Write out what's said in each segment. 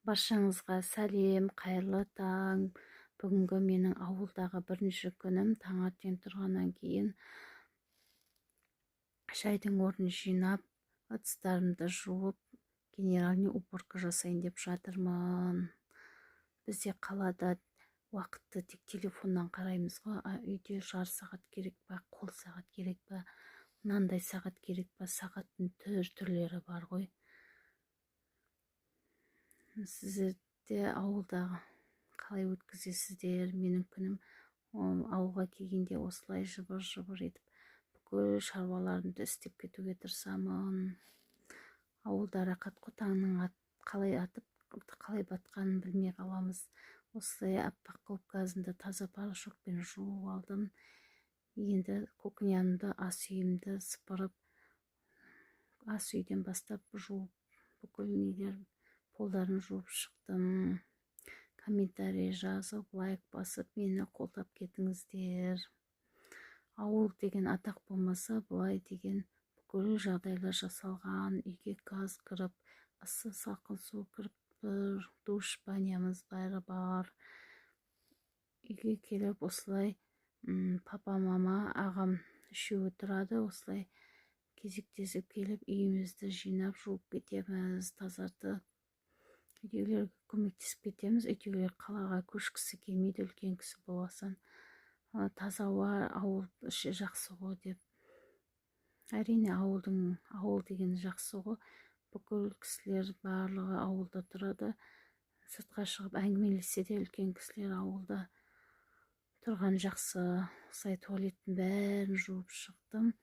Баршаңызға сәлем, қайырлы таң. Бүгінгі менің ауылдағы бірінші күнім. Таңертең тұрғаннан кейін шайдың орнын жинап, ыдыстарымды жуып, генеральный уборка жасайын деп жатырмын. Бізде қалада уақытты тек телефоннан қараймыз ғой, үйде жар сағат керек па, қол сағат керек па, мынандай сағат керек па, сағаттың түрлері бар ғой. Сіздерде ауылда қалай өткізесіздер? Менің күнім ауылға келгенде осылай жыбыр-жыбыр етіп бүкіл шаруаларымды істеп кетуге тырысамын. Ауылда рақат қой, таңның қалай атып, қалай батқанын білмей қаламыз. Осылай аппақ қылып газымды таза порошокпен жуып алдым. Енді кухнямды, ас үйімді сыпырып, ас үйден бастап жуып, бүкіл нелер полдарын жуып шықтым. Комментарий жазып, лайк басып, мені қолдап кетіңіздер. Ауыл деген атақ болмаса, бұлай деген бүкіл жағдайлар жасалған. Үйге газ кіріп, ысы салқын су кіріп тұр, душ, банямыз бәрі бар. Үйге келіп осылай папа, мама, ағам үшеуі тұрады. Осылай кезектесіп келіп, үйімізді жинап, жуып кетеміз, тазартып. Үйдегілерге көмектесіп кетеміз. Үйдегілер қалаға көшкісі келмейді, үлкен кісі боласың. Таза ауа, ауыл іші жақсы ғой деп. Әрине ауыл деген жақсы ғой. Бүкіл кісілер барлығы ауылда тұрады. Сыртқа шығып әңгімелесе де үлкен кісілер ауылда тұрған жақсы. Осылай туалеттің бәрін жуып шықтым.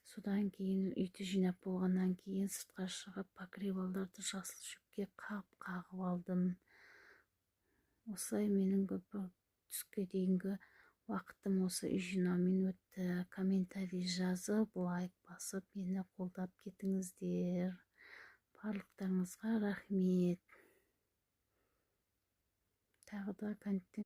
Содан кейін үйді жинап болғаннан кейін сыртқа шығып покрывалдарды жасыл шөпке қағып алдым. Осылай менің түске дейінгі уақытым осы үй жинаумен өтті. Комментарий жазып, лайк басып, мені қолдап кетіңіздер. Барлықтарыңызға рахмет. Тағы да контент